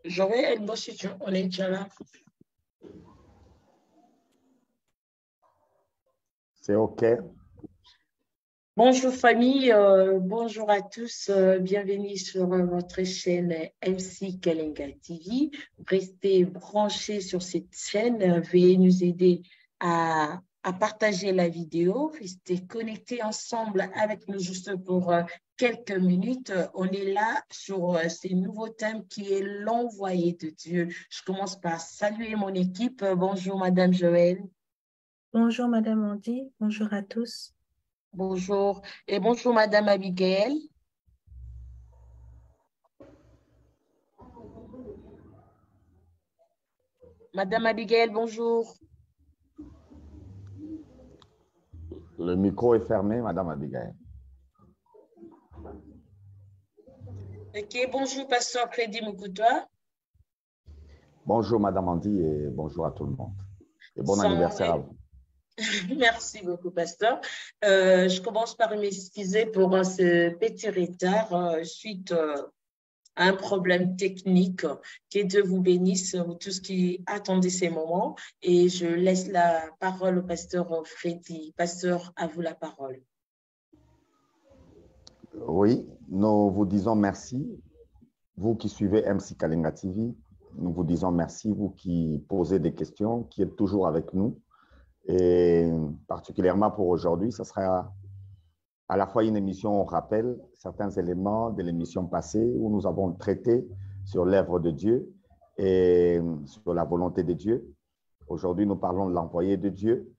Joël, moi, si on est déjà là. C'est OK. Bonjour famille, bonjour à tous, bienvenue sur votre chaîne MC Kalinga TV. Restez branchés sur cette chaîne, veuillez nous aider à partager la vidéo, restez connectés ensemble avec nous juste pour quelques minutes. On est là sur ce nouveau thème qui est l'envoyé de Dieu. Je commence par saluer mon équipe. Bonjour Madame Joël. Bonjour Madame Andy, bonjour à tous. Bonjour. Et bonjour Madame Abigail. Madame Abigail, bonjour. Le micro est fermé, Madame Abigail. Ok, bonjour Pasteur Freddy Mukutwa. Bonjour Madame Andy et bonjour à tout le monde. Et bon anniversaire à vous. Merci beaucoup, Pasteur. Je commence par m'excuser pour ce petit retard suite à un problème technique. Que Dieu vous bénisse, vous tous qui attendez ces moments. Et je laisse la parole au Pasteur Freddy. Pasteur, à vous la parole. Oui, nous vous disons merci. Vous qui suivez MC Kalinga TV, nous vous disons merci. Vous qui posez des questions, qui êtes toujours avec nous. Et particulièrement pour aujourd'hui, ce sera à la fois une émission où on rappelle certains éléments de l'émission passée où nous avons traité sur l'œuvre de Dieu et sur la volonté de Dieu. Aujourd'hui, nous parlons de l'envoyé de Dieu,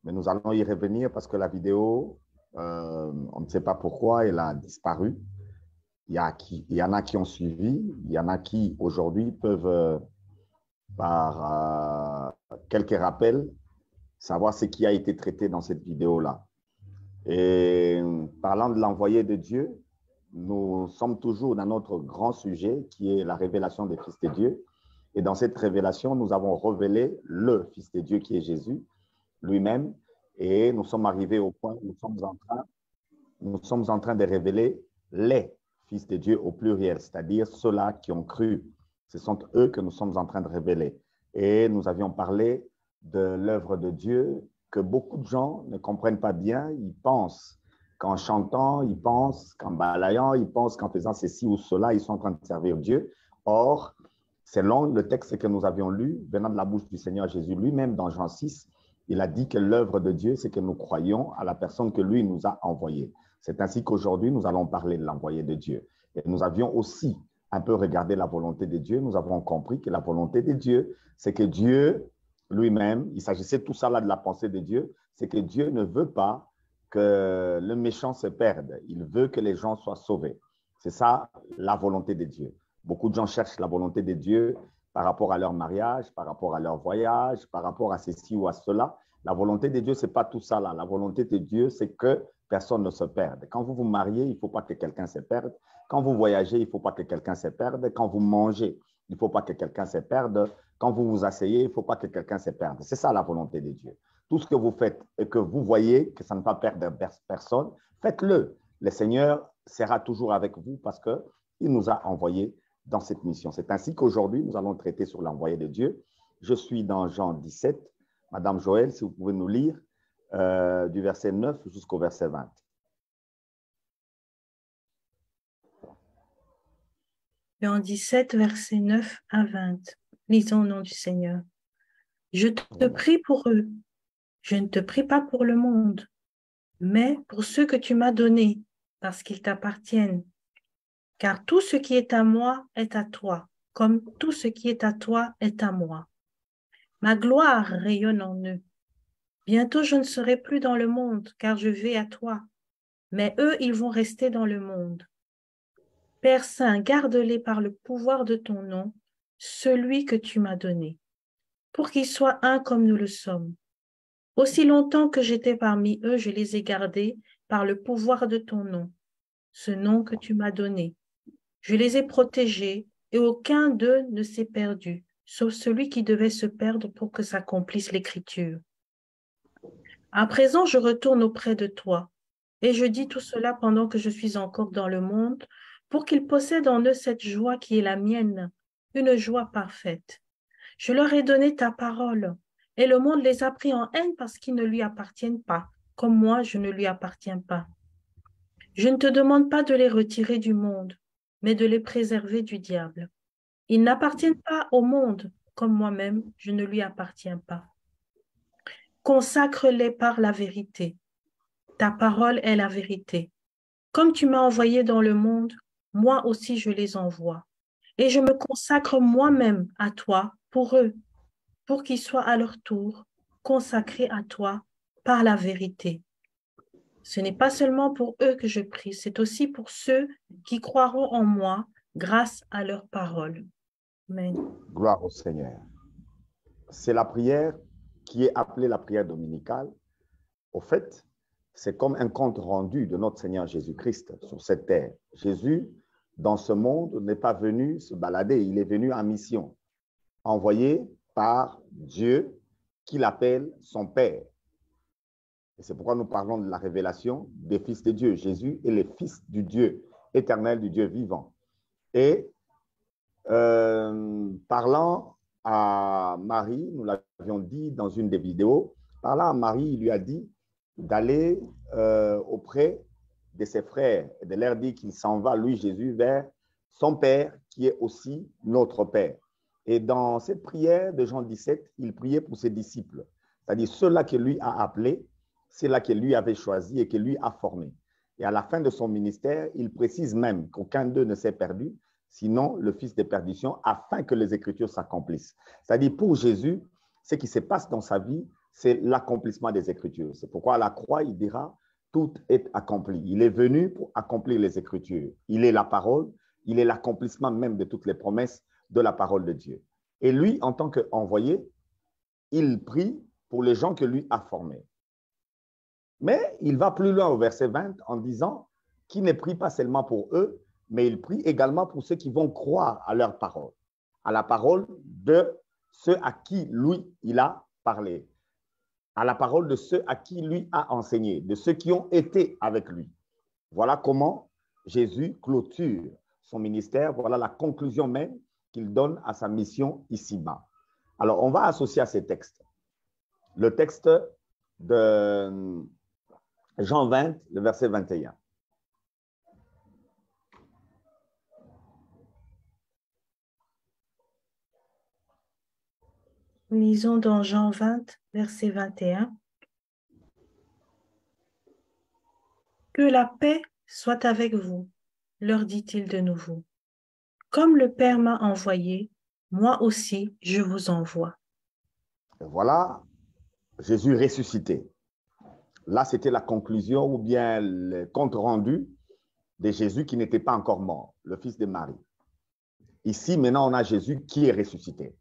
mais nous allons y revenir parce que la vidéo, on ne sait pas pourquoi, elle a disparu. Il y en a qui ont suivi, il y en a qui aujourd'hui peuvent, par quelques rappels, savoir ce qui a été traité dans cette vidéo-là. Et parlant de l'envoyé de Dieu, nous sommes toujours dans notre grand sujet qui est la révélation des fils de Dieu. Et dans cette révélation, nous avons révélé le Fils de Dieu qui est Jésus lui-même. Et nous sommes arrivés au point où nous sommes en train de révéler les fils de Dieu au pluriel, c'est-à-dire ceux-là qui ont cru. Ce sont eux que nous sommes en train de révéler. Et nous avions parlé de l'œuvre de Dieu que beaucoup de gens ne comprennent pas bien. Ils pensent qu'en chantant, ils pensent qu'en balayant, ils pensent qu'en faisant ceci ou cela, ils sont en train de servir Dieu. Or, selon le texte que nous avions lu, venant de la bouche du Seigneur Jésus lui-même dans Jean 6, il a dit que l'œuvre de Dieu, c'est que nous croyons à la personne que lui nous a envoyée. C'est ainsi qu'aujourd'hui, nous allons parler de l'envoyé de Dieu. Et nous avions aussi un peu regardé la volonté de Dieu. Nous avons compris que la volonté de Dieu, c'est que Dieu lui-même, il s'agissait tout ça là de la pensée de Dieu, c'est que Dieu ne veut pas que le méchant se perde. Il veut que les gens soient sauvés. C'est ça la volonté de Dieu. Beaucoup de gens cherchent la volonté de Dieu par rapport à leur mariage, par rapport à leur voyage, par rapport à ceci ou à cela. La volonté de Dieu, ce n'est pas tout ça là. La volonté de Dieu, c'est que personne ne se perde. Quand vous vous mariez, il ne faut pas que quelqu'un se perde. Quand vous voyagez, il ne faut pas que quelqu'un se perde. Quand vous mangez, il ne faut pas que quelqu'un se perde. Quand vous vous asseyez, il ne faut pas que quelqu'un se perde. C'est ça la volonté de Dieu. Tout ce que vous faites et que vous voyez que ça ne va perdre personne, faites-le. Le Seigneur sera toujours avec vous parce qu'il nous a envoyés dans cette mission. C'est ainsi qu'aujourd'hui, nous allons traiter sur l'envoyé de Dieu. Je suis dans Jean 17. Madame Joël, si vous pouvez nous lire du verset 9 jusqu'au verset 20. Jean 17, verset 9 à 20. Lisons au nom du Seigneur. Je te prie pour eux. Je ne te prie pas pour le monde, mais pour ceux que tu m'as donnés, parce qu'ils t'appartiennent. Car tout ce qui est à moi est à toi, comme tout ce qui est à toi est à moi. Ma gloire rayonne en eux. Bientôt je ne serai plus dans le monde, car je vais à toi. Mais eux, ils vont rester dans le monde. Père Saint, garde-les par le pouvoir de ton nom, celui que tu m'as donné, pour qu'ils soient un comme nous le sommes. Aussi longtemps que j'étais parmi eux, je les ai gardés par le pouvoir de ton nom, ce nom que tu m'as donné. Je les ai protégés et aucun d'eux ne s'est perdu, sauf celui qui devait se perdre pour que s'accomplisse l'Écriture. À présent, je retourne auprès de toi et je dis tout cela pendant que je suis encore dans le monde pour qu'ils possèdent en eux cette joie qui est la mienne une joie parfaite. Je leur ai donné ta parole, et le monde les a pris en haine parce qu'ils ne lui appartiennent pas, comme moi je ne lui appartiens pas. Je ne te demande pas de les retirer du monde, mais de les préserver du diable. Ils n'appartiennent pas au monde, comme moi-même je ne lui appartiens pas. Consacre-les par la vérité. Ta parole est la vérité. Comme tu m'as envoyé dans le monde, moi aussi je les envoie. Et je me consacre moi-même à toi pour eux, pour qu'ils soient à leur tour consacrés à toi par la vérité. Ce n'est pas seulement pour eux que je prie, c'est aussi pour ceux qui croiront en moi grâce à leur parole. Amen. Gloire au Seigneur. C'est la prière qui est appelée la prière dominicale. Au fait, c'est comme un compte rendu de notre Seigneur Jésus-Christ sur cette terre. Jésus, dans ce monde, n'est pas venu se balader, il est venu en mission, envoyé par Dieu qu'il appelle son Père. Et c'est pourquoi nous parlons de la révélation des fils de Dieu. Jésus est le fils du Dieu éternel, du Dieu vivant. Et parlant à Marie, nous l'avions dit dans une des vidéos, parlant à Marie, il lui a dit d'aller auprès de ses frères et de leur dire qu'il s'en va, lui Jésus, vers son Père qui est aussi notre Père. Et dans cette prière de Jean 17, il priait pour ses disciples, c'est-à-dire ceux-là que lui a appelés, ceux-là que lui avait choisis et que lui a formés. Et à la fin de son ministère, il précise même qu'aucun d'eux ne s'est perdu, sinon le fils de perdition, afin que les Écritures s'accomplissent. C'est-à-dire pour Jésus, ce qui se passe dans sa vie, c'est l'accomplissement des Écritures. C'est pourquoi à la croix, il dira, tout est accompli. Il est venu pour accomplir les Écritures. Il est la parole, il est l'accomplissement même de toutes les promesses de la parole de Dieu. Et lui, en tant qu'envoyé, il prie pour les gens que lui a formés. Mais il va plus loin au verset 20 en disant qu'il ne prie pas seulement pour eux, mais il prie également pour ceux qui vont croire à leur parole, à la parole de ceux à qui lui, il a parlé, à la parole de ceux à qui lui a enseigné, de ceux qui ont été avec lui. Voilà comment Jésus clôture son ministère, voilà la conclusion même qu'il donne à sa mission ici-bas. Alors, on va associer à ces textes le texte de Jean 20, le verset 21. Lisons dans Jean 20, verset 21. Que la paix soit avec vous, leur dit-il de nouveau. Comme le Père m'a envoyé, moi aussi je vous envoie. Et voilà Jésus ressuscité. Là, c'était la conclusion ou bien le compte rendu de Jésus qui n'était pas encore mort, le fils de Marie. Ici, maintenant, on a Jésus qui est ressuscité.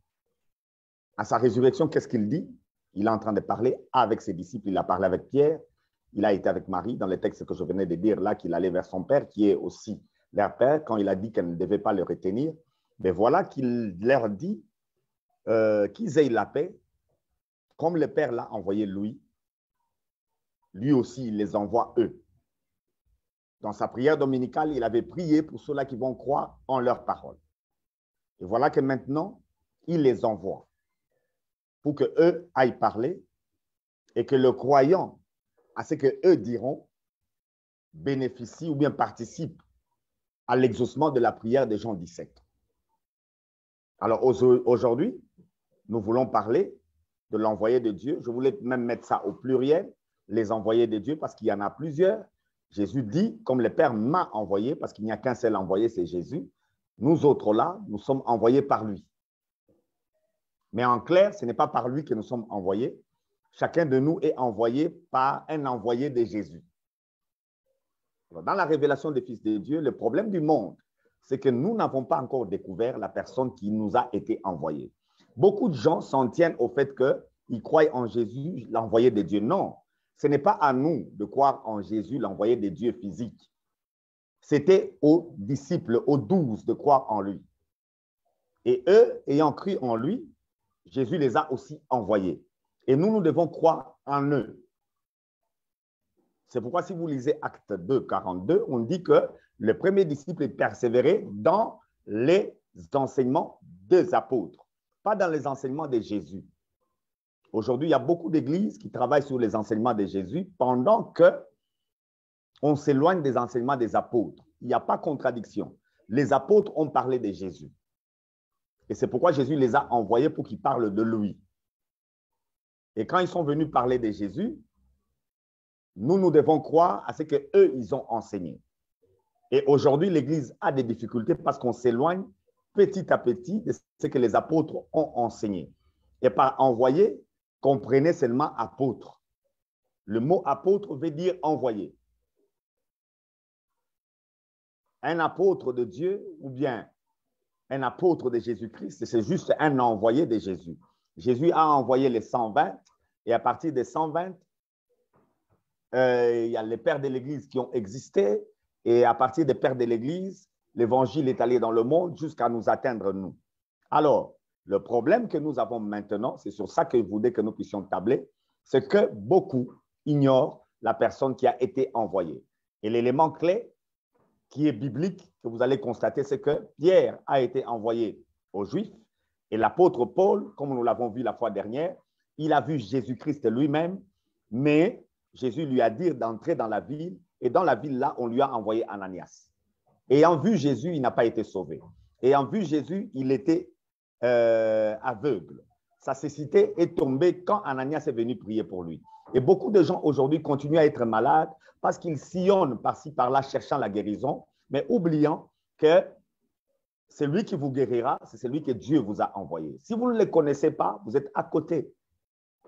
À sa résurrection, qu'est-ce qu'il dit? Il est en train de parler avec ses disciples. Il a parlé avec Pierre. Il a été avec Marie dans les textes que je venais de dire là, qu'il allait vers son Père, qui est aussi leur Père, quand il a dit qu'elle ne devait pas le retenir. Mais voilà qu'il leur dit qu'ils aient la paix, comme le Père l'a envoyé lui aussi, il les envoie eux. Dans sa prière dominicale, il avait prié pour ceux-là qui vont croire en leur parole. Et voilà que maintenant, il les envoie pour qu'eux aillent parler et que le croyant à ce qu'eux diront bénéficie ou bien participe à l'exaucement de la prière de Jean 17. Alors aujourd'hui, nous voulons parler de l'envoyé de Dieu. Je voulais même mettre ça au pluriel, les envoyés de Dieu, parce qu'il y en a plusieurs. Jésus dit, comme le Père m'a envoyé, parce qu'il n'y a qu'un seul envoyé, c'est Jésus. Nous autres là, nous sommes envoyés par lui. Mais en clair, ce n'est pas par lui que nous sommes envoyés. Chacun de nous est envoyé par un envoyé de Jésus. Dans la révélation des fils de Dieu, le problème du monde, c'est que nous n'avons pas encore découvert la personne qui nous a été envoyée. Beaucoup de gens s'en tiennent au fait qu'ils croient en Jésus, l'envoyé de Dieu. Non, ce n'est pas à nous de croire en Jésus, l'envoyé de Dieu physique. C'était aux disciples, aux 12, de croire en lui. Et eux, ayant cru en lui, Jésus les a aussi envoyés. Et nous devons croire en eux. C'est pourquoi si vous lisez Actes 2, 42, on dit que le premier disciple est persévéré dans les enseignements des apôtres, pas dans les enseignements de Jésus. Aujourd'hui, il y a beaucoup d'églises qui travaillent sur les enseignements de Jésus pendant qu'on s'éloigne des enseignements des apôtres. Il n'y a pas contradiction. Les apôtres ont parlé de Jésus. Et c'est pourquoi Jésus les a envoyés pour qu'ils parlent de lui. Et quand ils sont venus parler de Jésus, nous devons croire à ce qu'eux, ils ont enseigné. Et aujourd'hui, l'Église a des difficultés parce qu'on s'éloigne petit à petit de ce que les apôtres ont enseigné. Et par envoyer, comprenez seulement apôtre. Le mot apôtre veut dire envoyé. Un apôtre de Dieu ou bien un apôtre de Jésus-Christ, c'est juste un envoyé de Jésus. Jésus a envoyé les 120 et à partir des 120, il y a les pères de l'Église qui ont existé et à partir des pères de l'Église, l'Évangile est allé dans le monde jusqu'à nous atteindre, nous. Alors, le problème que nous avons maintenant, c'est sur ça que je voudrais que nous puissions tabler, c'est que beaucoup ignorent la personne qui a été envoyée. Et l'élément clé qui est biblique, que vous allez constater, c'est que Pierre a été envoyé aux Juifs et l'apôtre Paul, comme nous l'avons vu la fois dernière, il a vu Jésus-Christ lui-même, mais Jésus lui a dit d'entrer dans la ville et dans la ville-là, on lui a envoyé Ananias. Ayant vu Jésus, il n'a pas été sauvé. Ayant vu Jésus, il était aveugle. Sa cécité est tombée quand Ananias est venu prier pour lui. Et beaucoup de gens aujourd'hui continuent à être malades parce qu'ils sillonnent par-ci, par-là, cherchant la guérison, mais oubliant que c'est lui qui vous guérira, c'est celui que Dieu vous a envoyé. Si vous ne le connaissez pas, vous êtes à côté.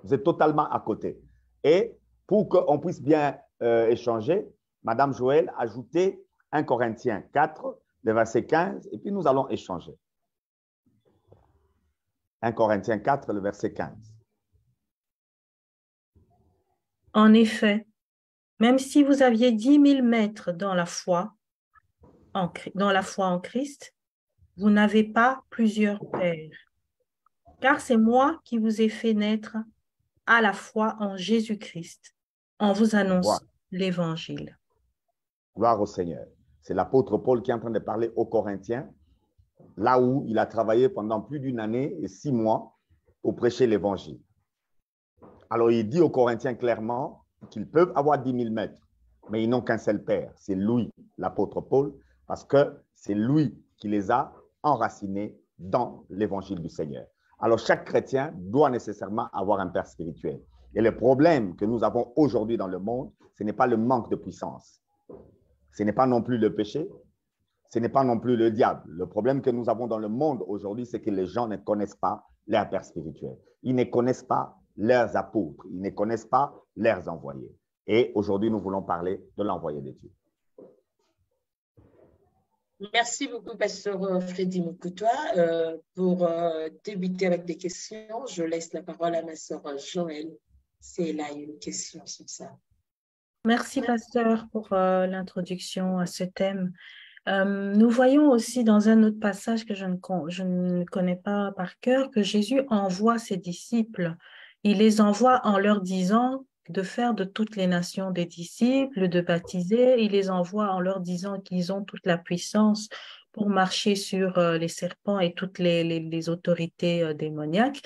Vous êtes totalement à côté. Et pour qu'on puisse bien échanger, Madame Joël, ajoutez 1 Corinthiens 4, le verset 15, et puis nous allons échanger. 1 Corinthiens 4, le verset 15. En effet, même si vous aviez 10 000 maîtres dans la foi en Christ, vous n'avez pas plusieurs pères. Car c'est moi qui vous ai fait naître à la foi en Jésus-Christ, en vous annonçant l'Évangile. Gloire au Seigneur. C'est l'apôtre Paul qui est en train de parler aux Corinthiens, là où il a travaillé pendant plus d'une année et 6 mois pour prêcher l'Évangile. Alors, il dit aux Corinthiens clairement qu'ils peuvent avoir 10 000 maîtres, mais ils n'ont qu'un seul père. C'est lui, l'apôtre Paul, parce que c'est lui qui les a enracinés dans l'Évangile du Seigneur. Alors, chaque chrétien doit nécessairement avoir un père spirituel. Et le problème que nous avons aujourd'hui dans le monde, ce n'est pas le manque de puissance. Ce n'est pas non plus le péché. Ce n'est pas non plus le diable. Le problème que nous avons dans le monde aujourd'hui, c'est que les gens ne connaissent pas leur père spirituel. Ils ne connaissent pas leurs apôtres. Ils ne connaissent pas leurs envoyés. Et aujourd'hui, nous voulons parler de l'envoyé de Dieu. Merci beaucoup, Pasteur Freddy Mukutua. Pour débuter avec des questions, je laisse la parole à ma sœur Joël. C'est là une question sur ça. Merci, Pasteur, pour l'introduction à ce thème. Nous voyons aussi dans un autre passage que je ne connais pas par cœur que Jésus envoie ses disciples. Il les envoie en leur disant de faire de toutes les nations des disciples, de baptiser. Il les envoie en leur disant qu'ils ont toute la puissance pour marcher sur les serpents et toutes les autorités démoniaques.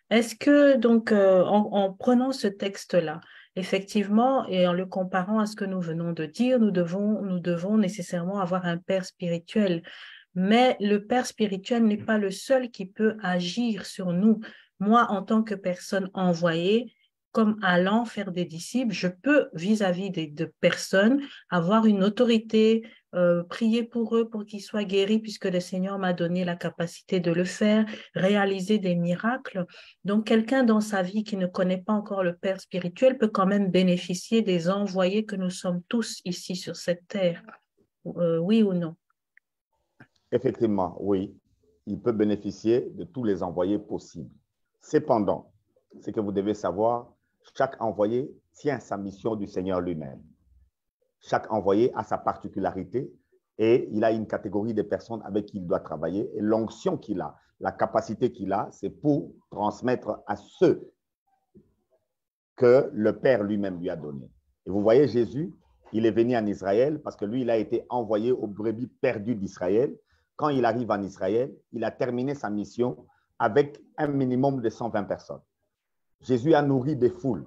Est-ce que donc en prenant ce texte-là, effectivement, et en le comparant à ce que nous venons de dire, nous devons nécessairement avoir un père spirituel. Mais le père spirituel n'est pas le seul qui peut agir sur nous. Moi, en tant que personne envoyée, comme allant faire des disciples, je peux, vis-à-vis de personnes, avoir une autorité, prier pour eux pour qu'ils soient guéris, puisque le Seigneur m'a donné la capacité de le faire, réaliser des miracles. Donc, quelqu'un dans sa vie qui ne connaît pas encore le Père spirituel peut quand même bénéficier des envoyés que nous sommes tous ici sur cette terre. Oui ou non? Effectivement, oui. Il peut bénéficier de tous les envoyés possibles. Cependant, ce que vous devez savoir, chaque envoyé tient sa mission du Seigneur lui-même. Chaque envoyé a sa particularité et il a une catégorie de personnes avec qui il doit travailler. Et l'onction qu'il a, la capacité qu'il a, c'est pour transmettre à ceux que le Père lui-même lui a donné. Et vous voyez, Jésus, il est venu en Israël parce que lui, il a été envoyé aux brebis perdues d'Israël. quand il arrive en Israël, il a terminé sa mission avec un minimum de 120 personnes. Jésus a nourri des foules.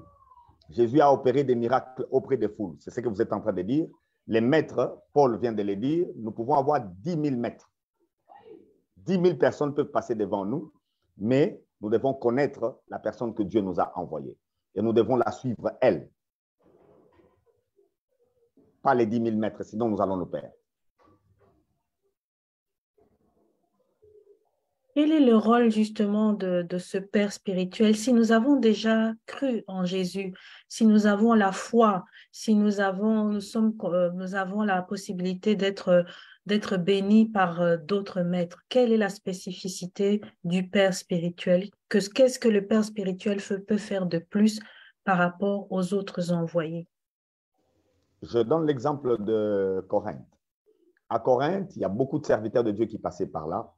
Jésus a opéré des miracles auprès des foules. C'est ce que vous êtes en train de dire. Les maîtres, Paul vient de le dire, nous pouvons avoir 10 000 maîtres. 10 000 personnes peuvent passer devant nous, mais nous devons connaître la personne que Dieu nous a envoyée. Et nous devons la suivre, elle. Pas les 10 000 maîtres, sinon nous allons nous perdre. Quel est le rôle justement de ce Père spirituel? Si nous avons déjà cru en Jésus, si nous avons la foi, si nous avons la possibilité d'être bénis par d'autres maîtres, quelle est la spécificité du Père spirituel? Qu'est-ce que le Père spirituel peut faire de plus par rapport aux autres envoyés? Je donne l'exemple de Corinthe. À Corinthe, il y a beaucoup de serviteurs de Dieu qui passaient par là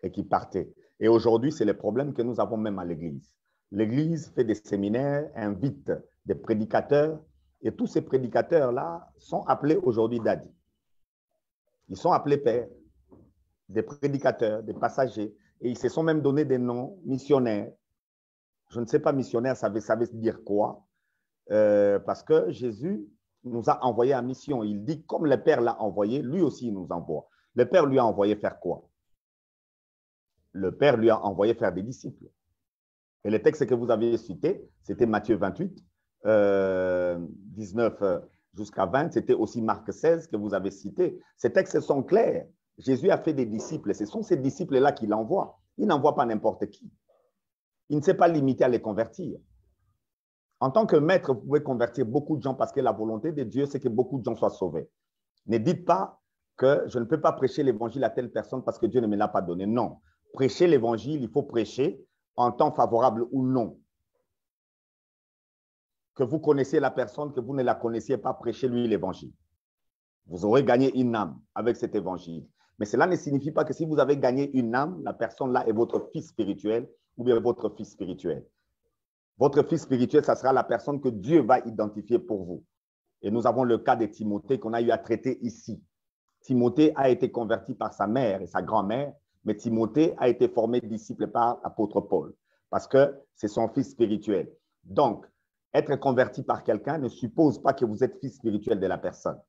et qui partaient. Et aujourd'hui, c'est le problème que nous avons même à l'Église. L'Église fait des séminaires, invite des prédicateurs, et tous ces prédicateurs-là sont appelés aujourd'hui daddy. Ils sont appelés pères, des prédicateurs, des passagers, et ils se sont même donné des noms missionnaires. Je ne sais pas missionnaire, ça veut dire quoi, parce que Jésus nous a envoyés en mission. Il dit, comme le Père l'a envoyé, lui aussi il nous envoie. Le Père lui a envoyé faire quoi? Le Père lui a envoyé faire des disciples. Et le texte que vous avez cité, c'était Matthieu 28, 19 jusqu'à 20. C'était aussi Marc 16 que vous avez cité. Ces textes sont clairs. Jésus a fait des disciples. Ce sont ces disciples-là qu'il envoie. Il n'envoie pas n'importe qui. Il ne s'est pas limité à les convertir. En tant que maître, vous pouvez convertir beaucoup de gens parce que la volonté de Dieu, c'est que beaucoup de gens soient sauvés. Ne dites pas que je ne peux pas prêcher l'évangile à telle personne parce que Dieu ne me l'a pas donné. Non. Prêcher l'évangile, il faut prêcher en temps favorable ou non. Que vous connaissiez la personne, que vous ne la connaissiez pas, prêchez-lui l'évangile. Vous aurez gagné une âme avec cet évangile. Mais cela ne signifie pas que si vous avez gagné une âme, la personne-là est votre fils spirituel ou bien votre fils spirituel. Votre fils spirituel, ça sera la personne que Dieu va identifier pour vous. Et nous avons le cas de Timothée qu'on a eu à traiter ici. Timothée a été converti par sa mère et sa grand-mère, mais Timothée a été formé disciple par l'apôtre Paul, parce que c'est son fils spirituel. Donc, être converti par quelqu'un ne suppose pas que vous êtes fils spirituel de la personne.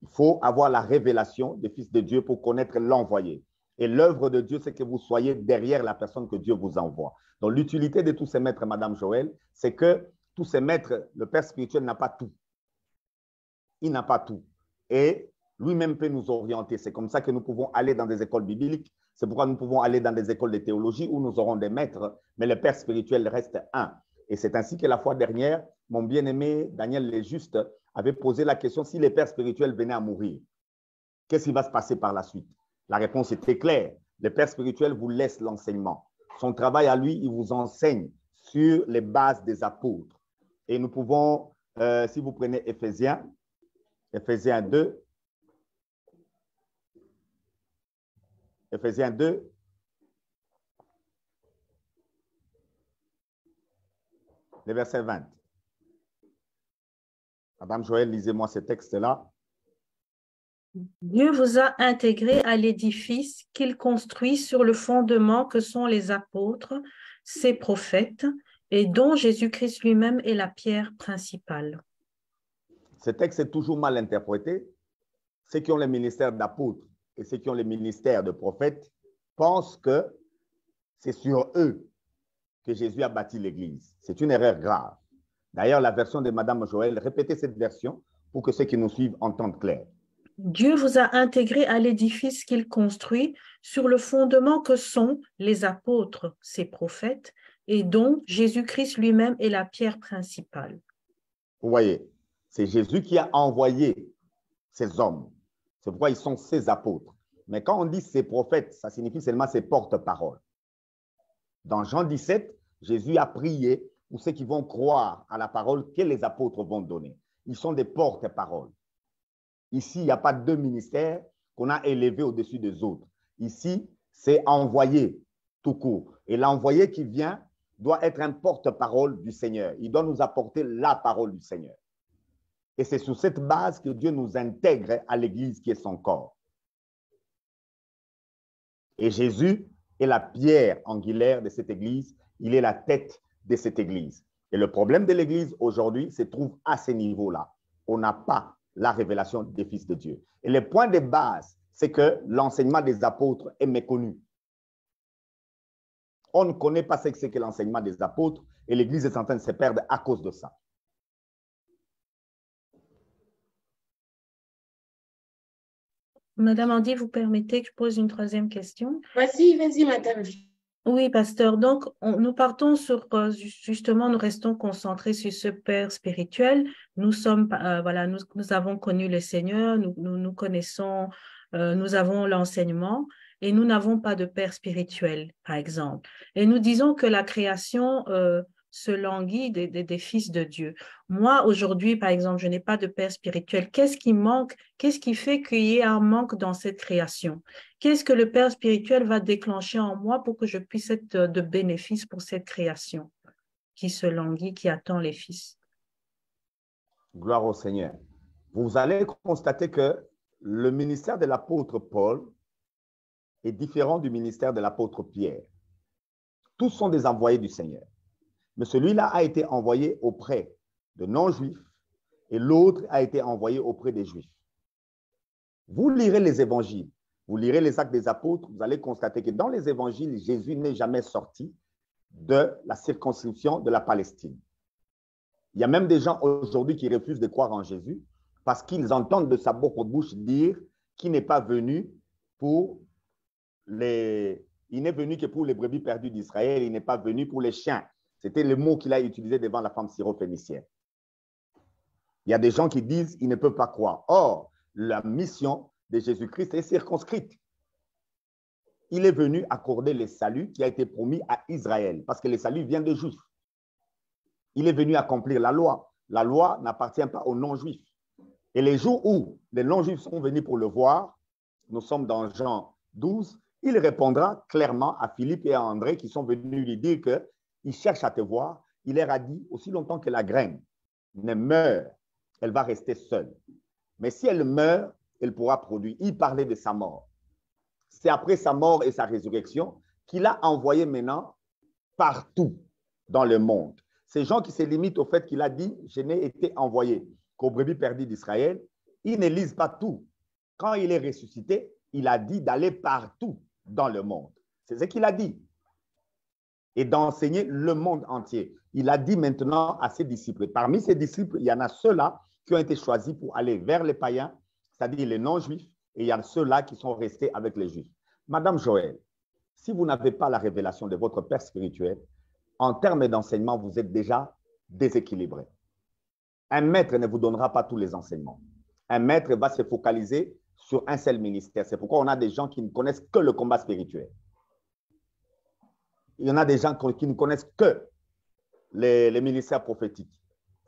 Il faut avoir la révélation des fils de Dieu pour connaître l'envoyé. Et l'œuvre de Dieu, c'est que vous soyez derrière la personne que Dieu vous envoie. Donc, l'utilité de tous ces maîtres, Madame Joël, c'est que tous ces maîtres, le Père spirituel n'a pas tout. Il n'a pas tout. Et lui-même peut nous orienter. C'est comme ça que nous pouvons aller dans des écoles bibliques. C'est pourquoi nous pouvons aller dans des écoles de théologie où nous aurons des maîtres, mais le Père spirituel reste un. Et c'est ainsi que la fois dernière, mon bien-aimé Daniel Léjuste avait posé la question, si les pères spirituels venaient à mourir, qu'est-ce qui va se passer par la suite? La réponse était claire. Le Père spirituel vous laisse l'enseignement. Son travail à lui, il vous enseigne sur les bases des apôtres. Et nous pouvons, si vous prenez Éphésiens 2, Éphésiens 2, le verset 20. Madame Joël, lisez-moi ce texte-là. Dieu vous a intégré à l'édifice qu'il construit sur le fondement que sont les apôtres, ses prophètes, et dont Jésus-Christ lui-même est la pierre principale. Ce texte est toujours mal interprété. Ceux qui ont le ministère d'apôtres et ceux qui ont le ministère de prophètes pensent que c'est sur eux que Jésus a bâti l'Église. C'est une erreur grave. D'ailleurs, la version de Madame Joël, répétez cette version pour que ceux qui nous suivent entendent clair. Dieu vous a intégré à l'édifice qu'il construit sur le fondement que sont les apôtres, ses prophètes, et dont Jésus-Christ lui-même est la pierre principale. Vous voyez, c'est Jésus qui a envoyé ces hommes. C'est pourquoi ils sont ses apôtres. Mais quand on dit ses prophètes, ça signifie seulement ses porte-paroles. Dans Jean 17, Jésus a prié pour ceux qui vont croire à la parole que les apôtres vont donner. Ils sont des porte-paroles. Ici, il n'y a pas deux ministères qu'on a élevés au-dessus des autres. Ici, c'est envoyé tout court. Et l'envoyé qui vient doit être un porte-parole du Seigneur. Il doit nous apporter la parole du Seigneur. Et c'est sur cette base que Dieu nous intègre à l'Église qui est son corps. Et Jésus est la pierre angulaire de cette église. Il est la tête de cette église. Et le problème de l'église aujourd'hui se trouve à ce niveau-là. On n'a pas la révélation des fils de Dieu. Et le point de base, c'est que l'enseignement des apôtres est méconnu. On ne connaît pas ce que c'est que l'enseignement des apôtres et l'église est en train de se perdre à cause de ça. Madame Andy, vous permettez que je pose une troisième question? Vas-y, madame. Oui, pasteur. Donc, nous partons sur, justement, nous restons concentrés sur ce Père spirituel. Nous sommes, voilà, nous avons connu le Seigneur, nous connaissons, nous avons l'enseignement et nous n'avons pas de Père spirituel, par exemple. Et nous disons que la création se languit des fils de Dieu. Moi, aujourd'hui, par exemple, je n'ai pas de Père spirituel. Qu'est-ce qui manque? Qu'est-ce qui fait qu'il y ait un manque dans cette création? Qu'est-ce que le Père spirituel va déclencher en moi pour que je puisse être de bénéfice pour cette création qui se languit, qui attend les fils? Gloire au Seigneur. Vous allez constater que le ministère de l'apôtre Paul est différent du ministère de l'apôtre Pierre. Tous sont des envoyés du Seigneur. Mais celui-là a été envoyé auprès de non-juifs et l'autre a été envoyé auprès des juifs. Vous lirez les évangiles, vous lirez les actes des apôtres, vous allez constater que dans les évangiles, Jésus n'est jamais sorti de la circonscription de la Palestine. Il y a même des gens aujourd'hui qui refusent de croire en Jésus parce qu'ils entendent de sa bouche dire qu'il n'est pas venu pour les... Il n'est venu que pour les brebis perdues d'Israël, il n'est pas venu pour les chiens. C'était le mot qu'il a utilisé devant la femme syrophénicienne. Il y a des gens qui disent qu'ils ne peuvent pas croire. Or, la mission de Jésus-Christ est circonscrite. Il est venu accorder le salut qui a été promis à Israël, parce que le salut vient des Juifs. Il est venu accomplir la loi. La loi n'appartient pas aux non-juifs. Et les jours où les non-juifs sont venus pour le voir, nous sommes dans Jean 12, il répondra clairement à Philippe et à André qui sont venus lui dire qu'il cherche à te voir. Il leur a dit, aussi longtemps que la graine ne meurt, elle va rester seule. Mais si elle meurt, elle pourra produire. Il parlait de sa mort. C'est après sa mort et sa résurrection qu'il a envoyé maintenant partout dans le monde. Ces gens qui se limitent au fait qu'il a dit « Je n'ai été envoyé qu'aux brebis perdues d'Israël », ils ne lisent pas tout. Quand il est ressuscité, il a dit d'aller partout dans le monde. C'est ce qu'il a dit. Et d'enseigner le monde entier. Il a dit maintenant à ses disciples. Parmi ses disciples, il y en a ceux-là qui ont été choisis pour aller vers les païens, c'est-à-dire les non-juifs, et il y a ceux-là qui sont restés avec les juifs. Madame Joël, si vous n'avez pas la révélation de votre Père spirituel, en termes d'enseignement, vous êtes déjà déséquilibré. Un maître ne vous donnera pas tous les enseignements. Un maître va se focaliser sur un seul ministère. C'est pourquoi on a des gens qui ne connaissent que le combat spirituel. Il y en a des gens qui ne connaissent que les ministères prophétiques.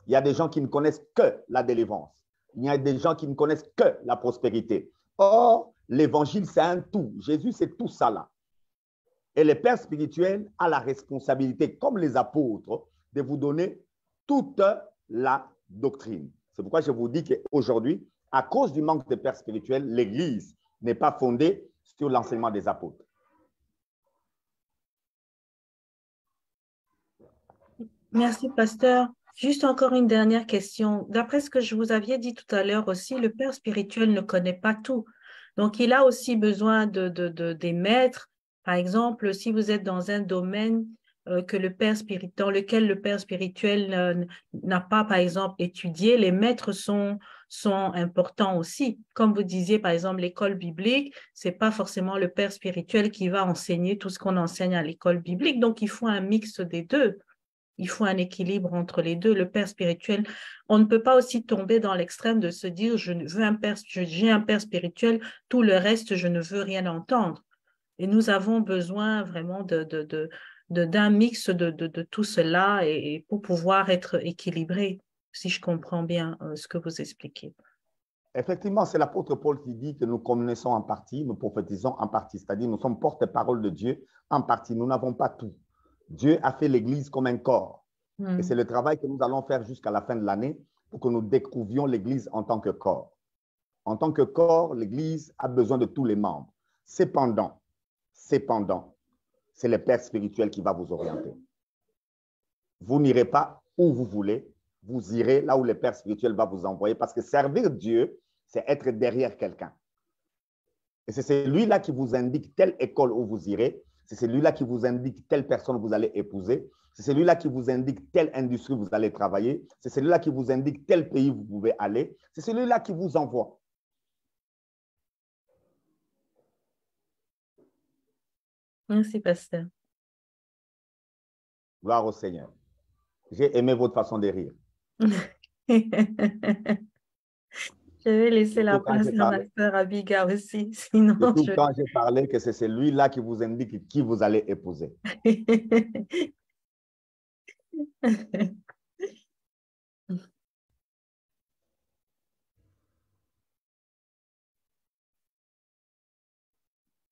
Il y a des gens qui ne connaissent que la délivrance. Il y a des gens qui ne connaissent que la prospérité. Or, l'évangile, c'est un tout. Jésus, c'est tout ça là. Et le Père spirituel a la responsabilité, comme les apôtres, de vous donner toute la doctrine. C'est pourquoi je vous dis qu'aujourd'hui, à cause du manque de Père spirituel, l'Église n'est pas fondée sur l'enseignement des apôtres. Merci, pasteur. Juste encore une dernière question. D'après ce que je vous aviez dit tout à l'heure aussi, le Père spirituel ne connaît pas tout. Donc, il a aussi besoin des maîtres. Par exemple, si vous êtes dans un domaine dans lequel le Père spirituel n'a pas, par exemple, étudié, les maîtres sont importants aussi. Comme vous disiez, par exemple, l'école biblique, c'est pas forcément le Père spirituel qui va enseigner tout ce qu'on enseigne à l'école biblique. Donc, il faut un mix des deux. Il faut un équilibre entre les deux. Le Père spirituel, on ne peut pas aussi tomber dans l'extrême de se dire j'ai un Père spirituel, tout le reste, je ne veux rien entendre. Et nous avons besoin vraiment d'un mix de tout cela et pour pouvoir être équilibré, si je comprends bien ce que vous expliquez. Effectivement, c'est l'apôtre Paul qui dit que nous connaissons en partie, nous prophétisons en partie, c'est-à-dire nous sommes porte-parole de Dieu en partie, nous n'avons pas tout. Dieu a fait l'Église comme un corps. Et c'est le travail que nous allons faire jusqu'à la fin de l'année pour que nous découvrions l'Église en tant que corps. En tant que corps, l'Église a besoin de tous les membres. Cependant, Cependant, c'est le Père spirituel qui va vous orienter. Vous n'irez pas où vous voulez, vous irez là où le Père spirituel va vous envoyer parce que servir Dieu, c'est être derrière quelqu'un. Et c'est celui-là qui vous indique telle école où vous irez, c'est celui-là qui vous indique telle personne vous allez épouser, c'est celui-là qui vous indique telle industrie vous allez travailler, c'est celui-là qui vous indique tel pays vous pouvez aller, c'est celui-là qui vous envoie. Merci, pasteur. Gloire au Seigneur. J'ai aimé votre façon de rire. Je vais laisser la Surtout quand place j'ai à ma parlé- sœur Abiga aussi, sinon Surtout je... quand j'ai parlé que c'est celui-là qui vous indique qui vous allez épouser.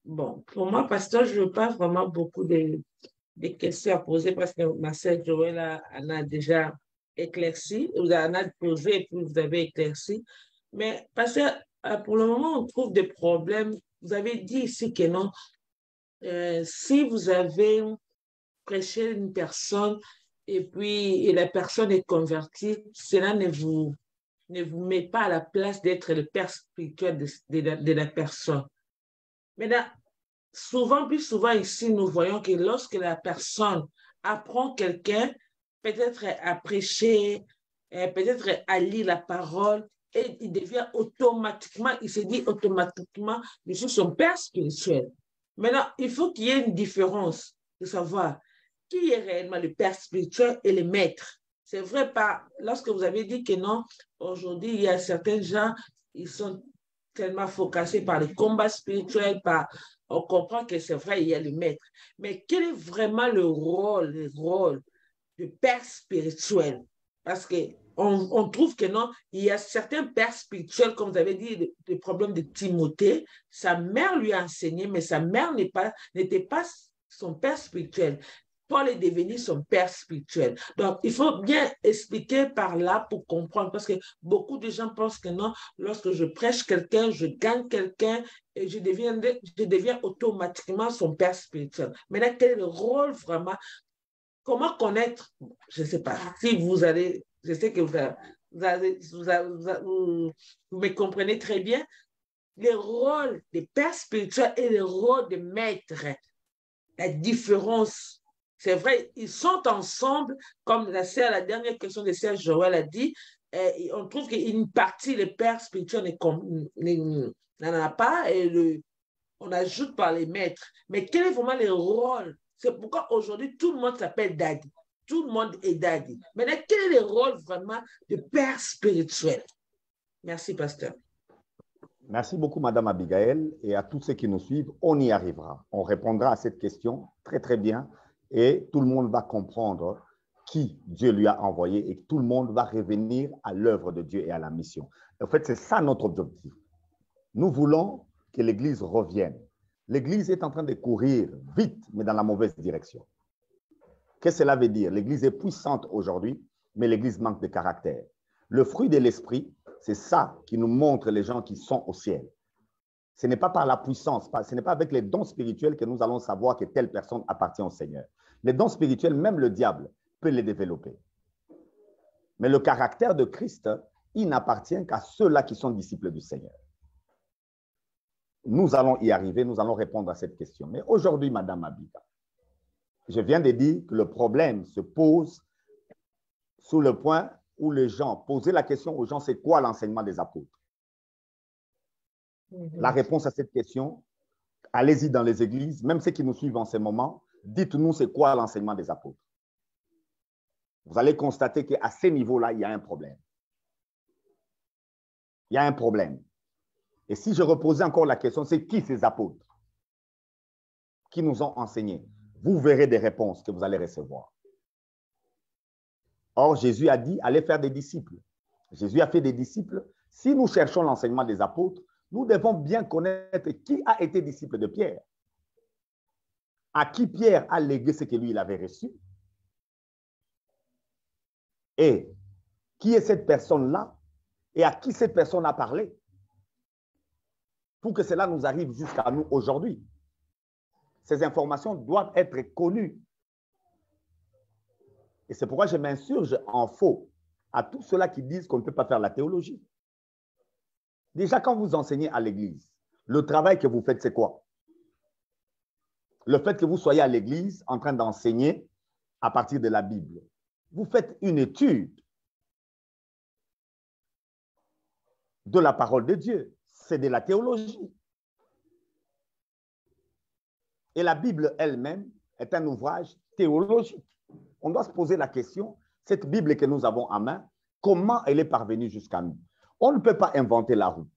Bon, pour moi, pasteur, je n'ai pas vraiment beaucoup de questions à poser parce que ma sœur Joël en a déjà éclairci, vous en a posé et puis vous avez éclairci. Mais pasteur, pour le moment, on trouve des problèmes. Vous avez dit ici que non, si vous avez prêché une personne et la personne est convertie, cela ne vous met pas à la place d'être le père spirituel de la personne. Maintenant, plus souvent ici, nous voyons que lorsque la personne apprend quelqu'un, peut-être à prêcher, peut-être à lire la parole, et il devient automatiquement, il se dit automatiquement, je suis son père spirituel. Maintenant, il faut qu'il y ait une différence de savoir qui est réellement le père spirituel et le maître. C'est vrai, pas, lorsque vous avez dit que non, aujourd'hui, il y a certains gens, ils sont tellement focalisés par les combats spirituels, on comprend que c'est vrai, il y a le maître. Mais quel est vraiment le rôle du père spirituel? Parce qu'on trouve que non, il y a certains pères spirituels, comme vous avez dit, le problème de Timothée, sa mère lui a enseigné, mais sa mère n'était pas son père spirituel. Paul est devenu son père spirituel. Donc, il faut bien expliquer par là pour comprendre, parce que beaucoup de gens pensent que non, lorsque je prêche quelqu'un, je gagne quelqu'un et je deviens automatiquement son père spirituel. Maintenant, quel est le rôle vraiment? Comment connaître? Je ne sais pas. Si vous allez, je sais que vous me comprenez très bien, le rôle des pères spirituels et le rôle des maîtres, la différence. C'est vrai, ils sont ensemble, comme la dernière question de Serge Joël a dit, on trouve qu'une partie, le père spirituel n'en a pas, et on ajoute par les maîtres. Mais quel est vraiment le rôle? C'est pourquoi aujourd'hui, tout le monde s'appelle Daddy. Tout le monde est Daddy. Maintenant, quel est le rôle vraiment de père spirituel? Merci, pasteur. Merci beaucoup, Madame Abigail, et à tous ceux qui nous suivent, on y arrivera. On répondra à cette question très, très bien, et tout le monde va comprendre qui Dieu lui a envoyé, et tout le monde va revenir à l'œuvre de Dieu et à la mission. En fait, c'est ça notre objectif. Nous voulons que l'Église revienne. L'Église est en train de courir vite, mais dans la mauvaise direction. Qu'est-ce que cela veut dire? L'Église est puissante aujourd'hui, mais l'Église manque de caractère. Le fruit de l'esprit, c'est ça qui nous montre les gens qui sont au ciel. Ce n'est pas par la puissance, ce n'est pas avec les dons spirituels que nous allons savoir que telle personne appartient au Seigneur. Les dons spirituels, même le diable peut les développer. Mais le caractère de Christ, il n'appartient qu'à ceux-là qui sont disciples du Seigneur. Nous allons y arriver, nous allons répondre à cette question. Mais aujourd'hui, Madame Abiga, je viens de dire que le problème se pose sous le point où les gens posaient la question aux gens, c'est quoi l'enseignement des apôtres? La réponse à cette question, allez-y dans les églises, même ceux qui nous suivent en ce moment, dites-nous c'est quoi l'enseignement des apôtres. Vous allez constater qu'à ce niveau-là, il y a un problème. Il y a un problème. Et si je reposais encore la question, c'est qui ces apôtres qui nous ont enseigné? Vous verrez des réponses que vous allez recevoir. Or, Jésus a dit, allez faire des disciples. Jésus a fait des disciples. Si nous cherchons l'enseignement des apôtres, nous devons bien connaître qui a été disciple de Pierre. À qui Pierre a légué ce que lui, il avait reçu. Et qui est cette personne-là et à qui cette personne a parlé pour que cela nous arrive jusqu'à nous aujourd'hui. Ces informations doivent être connues. Et c'est pourquoi je m'insurge en faux à tous ceux-là qui disent qu'on ne peut pas faire la théologie. Déjà, quand vous enseignez à l'église, le travail que vous faites, c'est quoi? Le fait que vous soyez à l'église en train d'enseigner à partir de la Bible. Vous faites une étude de la parole de Dieu. C'est de la théologie. Et la Bible elle-même est un ouvrage théologique. On doit se poser la question, cette Bible que nous avons en main, comment elle est parvenue jusqu'à nous? On ne peut pas inventer la roue.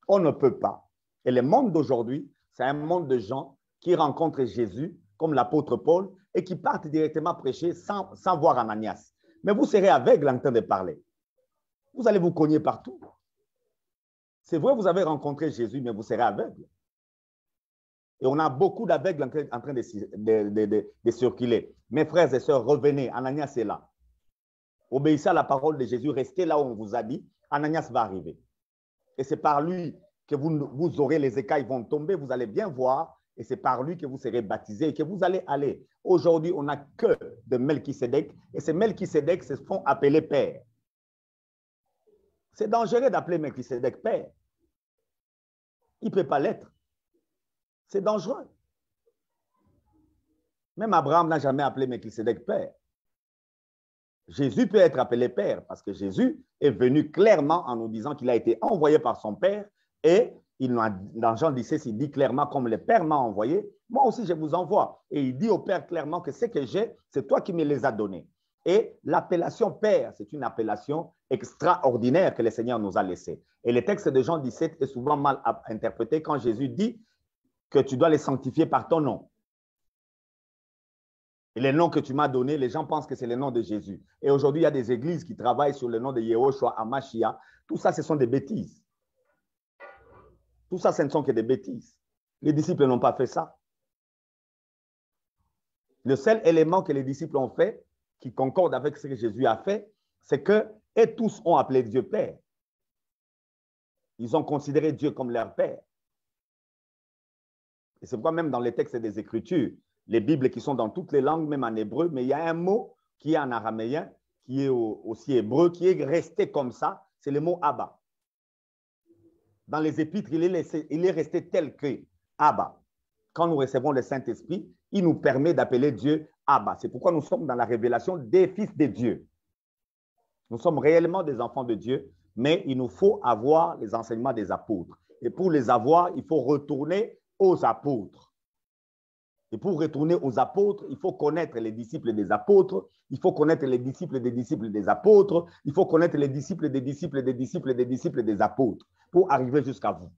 On ne peut pas. Et le monde d'aujourd'hui, c'est un monde de gens qui rencontrent Jésus, comme l'apôtre Paul, et qui partent directement prêcher sans voir Ananias. Mais vous serez aveugle en train de parler. Vous allez vous cogner partout. C'est vrai, vous avez rencontré Jésus, mais vous serez aveugle. Et on a beaucoup d'aveugles en train de circuler. Mes frères et sœurs, revenez. Ananias est là. Obéissez à la parole de Jésus. Restez là où on vous a dit. Ananias va arriver. Et c'est par lui que vous aurez les écailles vont tomber. Vous allez bien voir. Et c'est par lui que vous serez baptisés et que vous allez aller. Aujourd'hui, on n'a que de Melchisédek. Et ces Melchisédek se font appeler père. C'est dangereux d'appeler Melchisédek père. Il ne peut pas l'être. C'est dangereux. Même Abraham n'a jamais appelé Melchisédek père. Jésus peut être appelé père parce que Jésus est venu clairement en nous disant qu'il a été envoyé par son père et dans Jean 17, il dit clairement comme le père m'a envoyé, moi aussi je vous envoie. Et il dit au père clairement que ce que j'ai, c'est toi qui me les as donnés. Et l'appellation père, c'est une appellation extraordinaire que le Seigneur nous a laissée. Et le texte de Jean 17 est souvent mal interprété quand Jésus dit que tu dois les sanctifier par ton nom. Et les noms que tu m'as donnés, les gens pensent que c'est le nom de Jésus. Et aujourd'hui, il y a des églises qui travaillent sur le nom de Yehoshua Hamashiach. Tout ça, ce sont des bêtises. Tout ça, ce ne sont que des bêtises. Les disciples n'ont pas fait ça. Le seul élément que les disciples ont fait, qui concorde avec ce que Jésus a fait, c'est que et tous ont appelé Dieu Père. Ils ont considéré Dieu comme leur Père. Et c'est pourquoi même dans les textes des Écritures, les Bibles qui sont dans toutes les langues, même en hébreu, mais il y a un mot qui est en araméen, qui est aussi hébreu, qui est resté comme ça, c'est le mot Abba. Dans les épîtres, il est resté tel que Abba. Quand nous recevons le Saint-Esprit, il nous permet d'appeler Dieu Abba. C'est pourquoi nous sommes dans la révélation des fils de Dieu. Nous sommes réellement des enfants de Dieu, mais il nous faut avoir les enseignements des apôtres. Et pour les avoir, il faut retourner aux apôtres. Et pour retourner aux apôtres, il faut connaître les disciples des apôtres, il faut connaître les disciples des apôtres, il faut connaître les disciples des disciples des disciples des disciples des apôtres pour arriver jusqu'à vous.